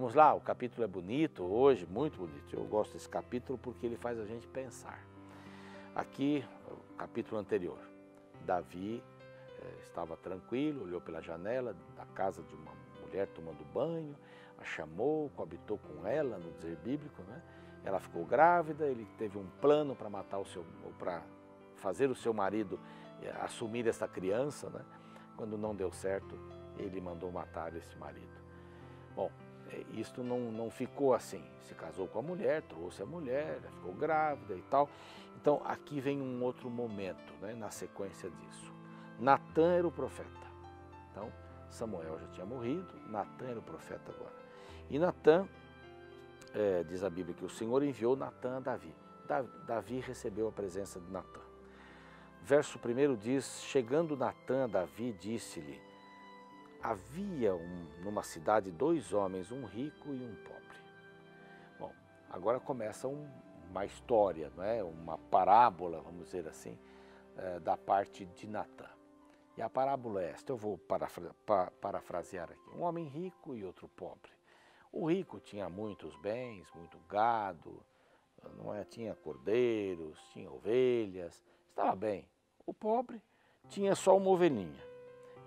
Vamos lá, o capítulo é bonito hoje, muito bonito. Eu gosto desse capítulo porque ele faz a gente pensar. Aqui, o capítulo anterior, Davi estava tranquilo, olhou pela janela da casa de uma mulher tomando banho, a chamou, coabitou com ela, no dizer bíblico, né? Ela ficou grávida, ele teve um plano para matar para fazer o seu marido assumir essa criança, né? Quando não deu certo, ele mandou matar esse marido. Bom, isto não ficou assim. Se casou com a mulher, trouxe a mulher, ela ficou grávida e tal. Então aqui vem um outro momento, né, na sequência disso. Natã era o profeta. Então Samuel já tinha morrido, Natã era o profeta agora. E Natã, diz a Bíblia que o Senhor enviou Natã a Davi. Davi recebeu a presença de Natã. Verso 1 diz, chegando Natã a Davi, disse-lhe, havia numa cidade 2 homens, um rico e um pobre. Bom, agora começa uma história, não é? Uma parábola, vamos dizer assim, da parte de Natã. E a parábola é esta, eu vou parafrasear aqui. Um homem rico e outro pobre. O rico tinha muitos bens, muito gado, não é? Tinha cordeiros, tinha ovelhas, estava bem. O pobre tinha só uma ovelhinha.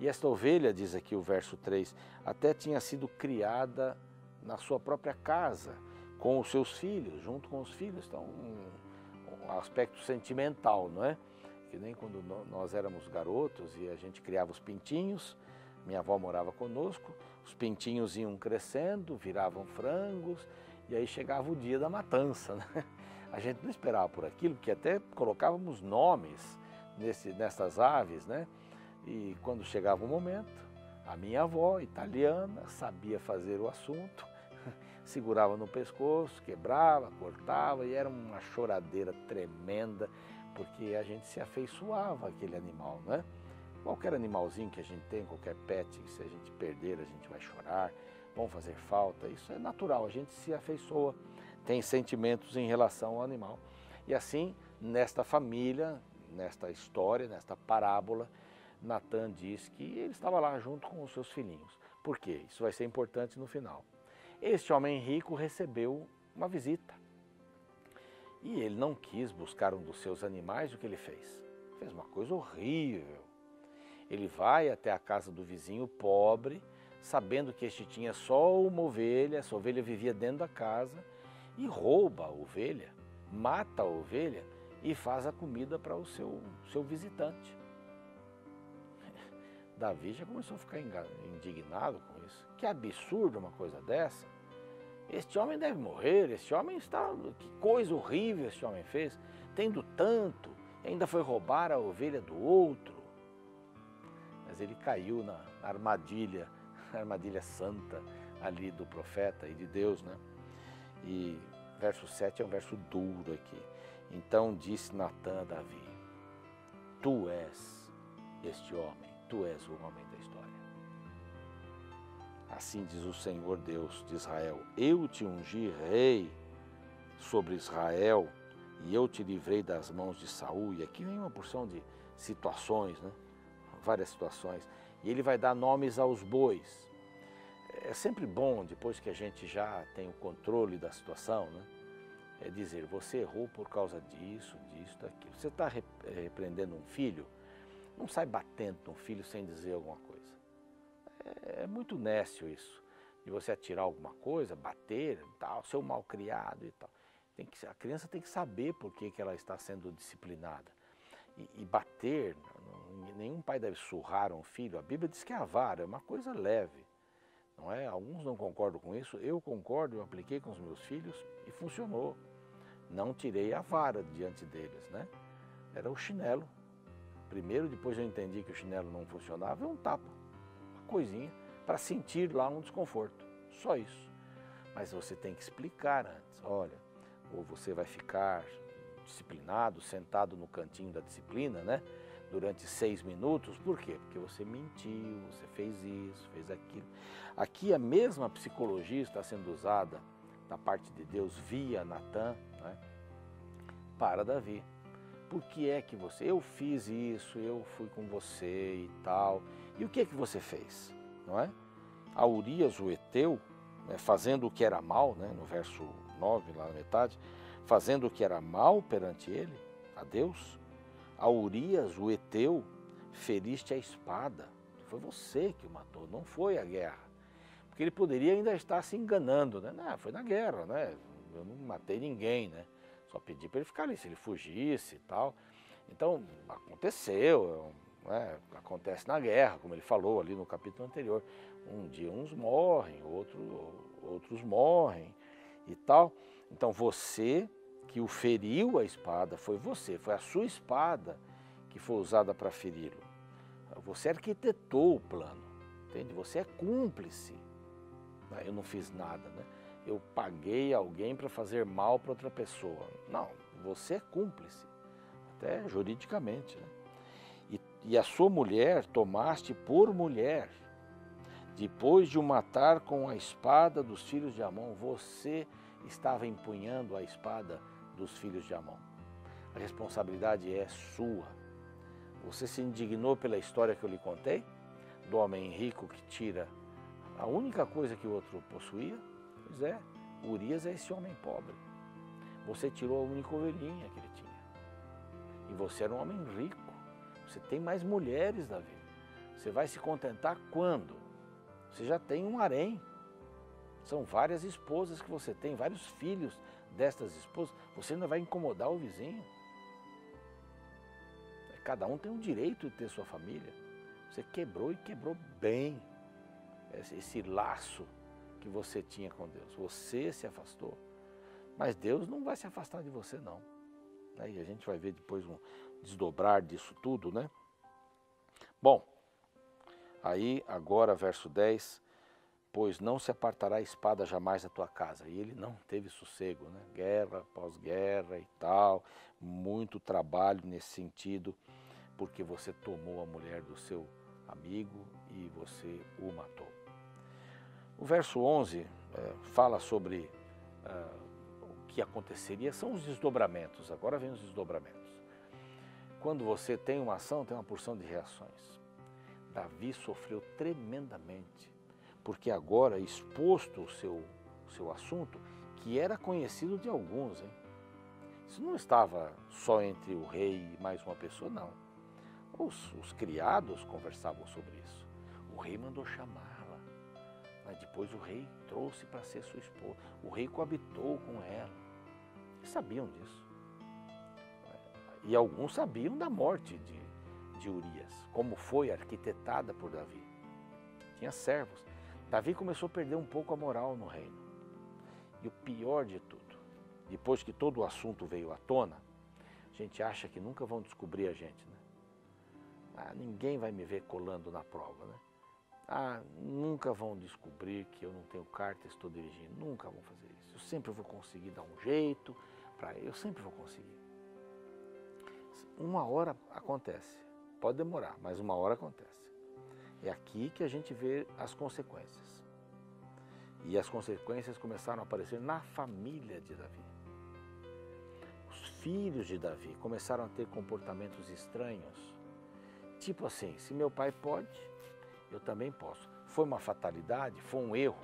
E esta ovelha, diz aqui o verso 3, até tinha sido criada na sua própria casa, com os seus filhos, junto com os filhos. Então, um aspecto sentimental, não é? Que nem quando nós éramos garotos e a gente criava os pintinhos, minha avó morava conosco, os pintinhos iam crescendo, viravam frangos, e aí chegava o dia da matança, né? A gente não esperava por aquilo, porque até colocávamos nomes nessas aves, né? E quando chegava o momento, a minha avó, italiana, sabia fazer o assunto, segurava no pescoço, quebrava, cortava, e era uma choradeira tremenda, porque a gente se afeiçoava àquele animal, né? Qualquer animalzinho que a gente tem, qualquer pet, se a gente perder, a gente vai chorar, vão fazer falta, isso é natural, a gente se afeiçoa, tem sentimentos em relação ao animal. E assim, nesta família, nesta história, nesta parábola, Natã diz que ele estava lá junto com os seus filhinhos. Por quê? Isso vai ser importante no final. Este homem rico recebeu uma visita. E ele não quis buscar um dos seus animais, o que ele fez? Fez uma coisa horrível. Ele vai até a casa do vizinho pobre, sabendo que este tinha só uma ovelha, essa ovelha vivia dentro da casa, e rouba a ovelha, mata a ovelha e faz a comida para o seu visitante. Davi já começou a ficar indignado com isso. Que absurdo uma coisa dessa. Este homem deve morrer, este homem está... Que coisa horrível este homem fez, tendo tanto, ainda foi roubar a ovelha do outro. Mas ele caiu na armadilha santa ali do profeta e de Deus, né? E verso 7 é um verso duro aqui. Então disse Natã a Davi, tu és este homem, tu és o homem da história. Assim diz o Senhor Deus de Israel, eu te ungi rei sobre Israel e eu te livrei das mãos de Saul. E aqui vem uma porção de situações, né? Várias situações. E ele vai dar nomes aos bois. É sempre bom, depois que a gente já tem o controle da situação, né? É dizer, você errou por causa disso, daquilo. Você está repreendendo um filho, não sai batendo no filho sem dizer alguma coisa. É muito nécio isso, de você atirar alguma coisa, bater, tal, ser um malcriado e tal. A criança tem que saber por que ela está sendo disciplinada. E bater, nenhum pai deve surrar um filho. A Bíblia diz que a vara é uma coisa leve, não é? Alguns não concordam com isso, eu concordo, eu apliquei com os meus filhos e funcionou. Não tirei a vara diante deles, né? Era o chinelo. Primeiro, depois eu entendi que o chinelo não funcionava, é um tapa, uma coisinha, para sentir lá um desconforto, só isso. Mas você tem que explicar antes, olha, ou você vai ficar disciplinado, sentado no cantinho da disciplina, né? Durante 6 minutos, por quê? Porque você mentiu, você fez isso, fez aquilo. Aqui a mesma psicologia está sendo usada da parte de Deus via Natã, né? Para Davi. Por que é que eu fiz isso, eu fui com você e tal. E o que é que você fez, não é? A Urias, o Heteu, né, fazendo o que era mal, né, no verso 9, lá na metade, fazendo o que era mal perante ele, a Deus, a Urias, o Heteu, feriste a espada. Foi você que o matou, não foi a guerra. Porque ele poderia ainda estar se enganando, né? Não, foi na guerra, né? Eu não matei ninguém, né? Só pedi para ele ficar ali, se ele fugisse e tal. Então, aconteceu, né? Acontece na guerra, como ele falou ali no capítulo anterior. Um dia uns morrem, outros morrem e tal. Então, você que o feriu a espada, foi você, foi a sua espada que foi usada para feri-lo. Você arquitetou o plano, entende? Você é cúmplice. Eu não fiz nada, né? Eu paguei alguém para fazer mal para outra pessoa. Não, você é cúmplice, até juridicamente, né? E a sua mulher tomaste por mulher, depois de o matar com a espada dos filhos de Amon. Você estava empunhando a espada dos filhos de Amon. A responsabilidade é sua. Você se indignou pela história que eu lhe contei, do homem rico que tira a única coisa que o outro possuía? Pois é, Urias é esse homem pobre. Você tirou a única ovelhinha que ele tinha. E você era um homem rico. Você tem mais mulheres, Davi. Você vai se contentar quando? Você já tem um harém. São várias esposas que você tem, vários filhos destas esposas. Você ainda vai incomodar o vizinho? Cada um tem o direito de ter sua família. Você quebrou e quebrou bem esse laço que você tinha com Deus. Você se afastou, mas Deus não vai se afastar de você, não. E a gente vai ver depois um desdobrar disso tudo, né? Bom, aí agora verso 10, pois não se apartará a espada jamais da tua casa. E ele não teve sossego, né? Guerra após guerra e tal, muito trabalho nesse sentido, porque você tomou a mulher do seu amigo e você o matou. O verso 11 fala sobre o que aconteceria, são os desdobramentos. Agora vem os desdobramentos. Quando você tem uma ação, tem uma porção de reações. Davi sofreu tremendamente, porque agora exposto o seu assunto, que era conhecido de alguns, hein? Isso não estava só entre o rei e mais uma pessoa, não. Os criados conversavam sobre isso. O rei mandou chamá-la, mas depois o rei trouxe para ser sua esposa. O rei coabitou com ela. Eles sabiam disso. E alguns sabiam da morte de Urias, como foi arquitetada por Davi. Tinha servos. Davi começou a perder um pouco a moral no reino. E o pior de tudo, depois que todo o assunto veio à tona, a gente acha que nunca vão descobrir a gente, né? Ninguém vai me ver colando na prova, né? Nunca vão descobrir que eu não tenho carta e estou dirigindo. Nunca vão fazer isso. Eu sempre vou conseguir dar um jeito, eu sempre vou conseguir. Uma hora acontece. Pode demorar, mas uma hora acontece. É aqui que a gente vê as consequências. E as consequências começaram a aparecer na família de Davi. Os filhos de Davi começaram a ter comportamentos estranhos. Tipo assim, se meu pai pode, eu também posso. Foi uma fatalidade, foi um erro.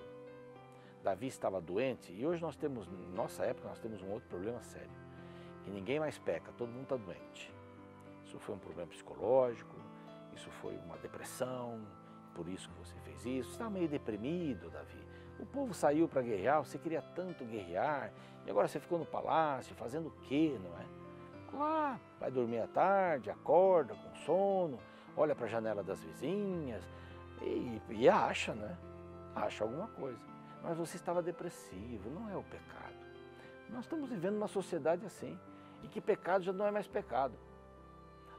Davi estava doente e hoje nós temos, na nossa época, nós temos um outro problema sério. Que ninguém mais peca, todo mundo está doente. Isso foi um problema psicológico, isso foi uma depressão, por isso que você fez isso. Você está meio deprimido, Davi. O povo saiu para guerrear, você queria tanto guerrear, e agora você ficou no palácio, fazendo o quê, não é? Lá, vai dormir à tarde, acorda com sono, olha para a janela das vizinhas e acha, né? Acha alguma coisa. Mas você estava depressivo, não é o pecado. Nós estamos vivendo uma sociedade assim, e que pecado já não é mais pecado.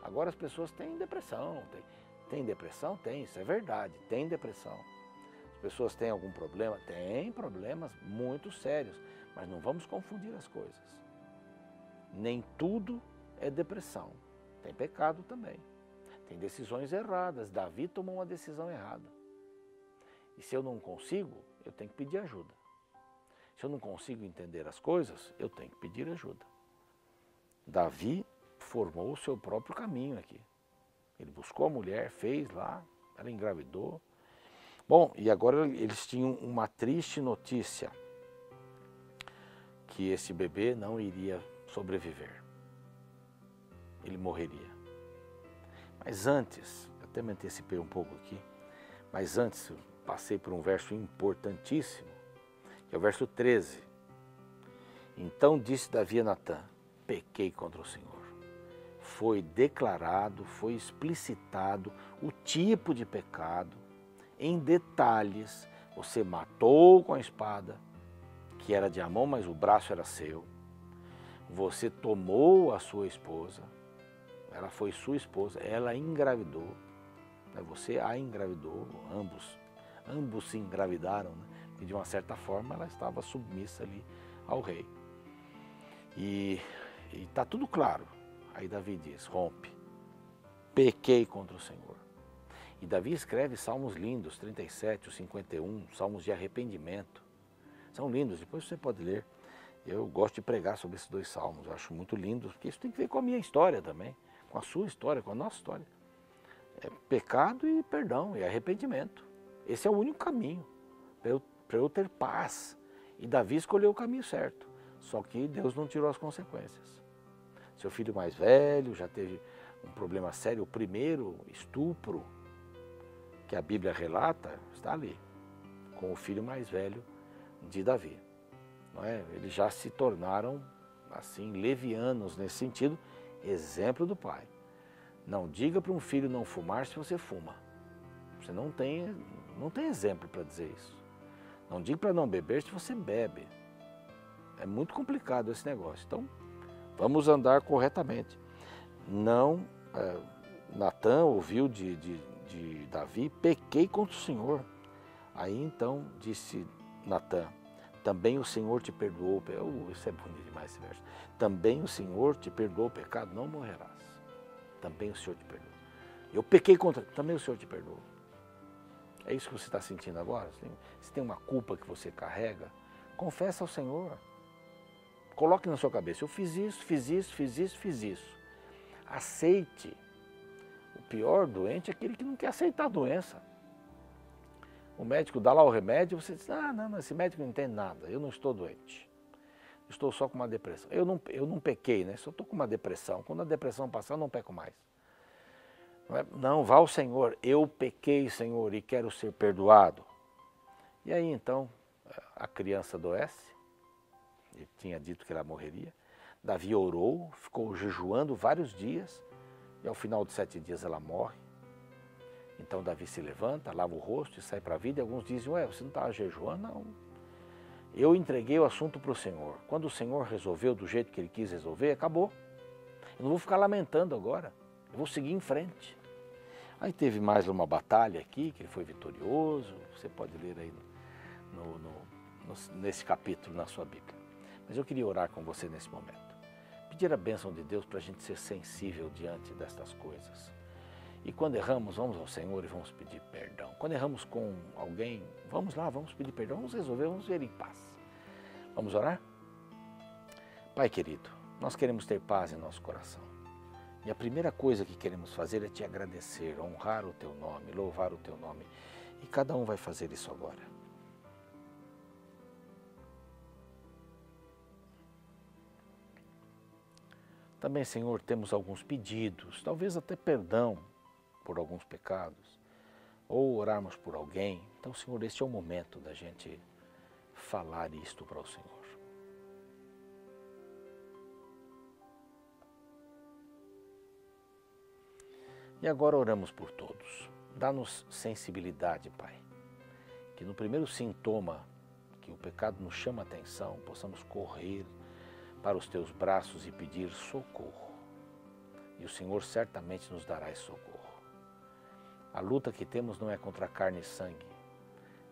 Agora as pessoas têm depressão. Tem depressão? Tem, isso é verdade, tem depressão. As pessoas têm algum problema? Tem problemas muito sérios, mas não vamos confundir as coisas. Nem tudo é depressão, tem pecado também. Tem decisões erradas, Davi tomou uma decisão errada. E se eu não consigo, eu tenho que pedir ajuda. Se eu não consigo entender as coisas, eu tenho que pedir ajuda. Davi formou o seu próprio caminho aqui. Ele buscou a mulher, fez lá, ela engravidou. Bom, e agora eles tinham uma triste notícia, que esse bebê não iria sobreviver. Ele morreria. Mas antes, eu até me antecipei um pouco aqui, mas antes eu passei por um verso importantíssimo, que é o verso 13. Então disse Davi a Natã, pequei contra o Senhor. Foi declarado, foi explicitado o tipo de pecado, em detalhes. Você matou com a espada, que era de Amon, mas o braço era seu. Você tomou a sua esposa, ela foi sua esposa, ela engravidou, você a engravidou, ambos se engravidaram, né? E de uma certa forma ela estava submissa ali ao rei. E está tudo claro. Aí Davi diz, rompe, pequei contra o Senhor. E Davi escreve salmos lindos, 37, o 51, salmos de arrependimento. São lindos, depois você pode ler. Eu gosto de pregar sobre esses dois salmos, eu acho muito lindos, porque isso tem que ver com a minha história também, com a sua história, com a nossa história. É pecado e perdão, e arrependimento. Esse é o único caminho para eu ter paz. E Davi escolheu o caminho certo, só que Deus não tirou as consequências. Seu filho mais velho já teve um problema sério, o primeiro estupro que a Bíblia relata está ali, com o filho mais velho de Davi. Não é? Eles já se tornaram, assim, levianos nesse sentido, exemplo do pai. Não diga para um filho não fumar se você fuma. Você não tem exemplo para dizer isso. Não diga para não beber se você bebe. É muito complicado esse negócio. Então, vamos andar corretamente. Não, Natã ouviu de Davi, pequei contra o Senhor. Aí então disse Natã, também o Senhor te perdoou. Isso é bonito demais esse verso. Também o Senhor te perdoou o pecado, não morrerás. Também o Senhor te perdoou. Eu pequei contra, também o Senhor te perdoou. É isso que você está sentindo agora? Se tem uma culpa que você carrega, confessa ao Senhor. Coloque na sua cabeça, eu fiz isso, fiz isso, fiz isso, fiz isso. Aceite. O pior doente é aquele que não quer aceitar a doença. O médico dá lá o remédio e você diz, não, esse médico não entende nada, eu não estou doente. Estou só com uma depressão. Eu não pequei, né? Só estou com uma depressão. Quando a depressão passar, eu não peco mais. Não, vá ao Senhor, eu pequei, Senhor, e quero ser perdoado. E aí então, a criança adoece, ele tinha dito que ela morreria. Davi orou, ficou jejuando vários dias, e ao final de 7 dias ela morre. Então Davi se levanta, lava o rosto e sai para a vida. E alguns dizem, você não estava jejuando? Não. Eu entreguei o assunto para o Senhor. Quando o Senhor resolveu do jeito que Ele quis resolver, acabou. Eu não vou ficar lamentando agora, eu vou seguir em frente. Aí teve mais uma batalha aqui, que ele foi vitorioso, você pode ler aí nesse capítulo na sua Bíblia. Mas eu queria orar com você nesse momento. Pedir a bênção de Deus para a gente ser sensível diante destas coisas. E quando erramos, vamos ao Senhor e vamos pedir perdão. Quando erramos com alguém, vamos lá, vamos pedir perdão, vamos resolver, vamos ver em paz. Vamos orar? Pai querido, nós queremos ter paz em nosso coração. E a primeira coisa que queremos fazer é te agradecer, honrar o teu nome, louvar o teu nome. E cada um vai fazer isso agora. Também, Senhor, temos alguns pedidos, talvez até perdão por alguns pecados, ou orarmos por alguém. Então, Senhor, este é o momento da gente falar isto para o Senhor. E agora oramos por todos. Dá-nos sensibilidade, Pai, que no primeiro sintoma que o pecado nos chama a atenção, possamos correr para os teus braços e pedir socorro. E o Senhor certamente nos dará esse socorro. A luta que temos não é contra carne e sangue,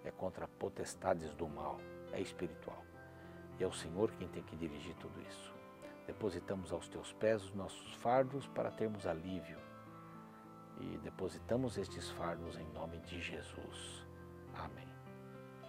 é contra potestades do mal, é espiritual. E é o Senhor quem tem que dirigir tudo isso. Depositamos aos teus pés os nossos fardos para termos alívio. E depositamos estes fardos em nome de Jesus. Amém.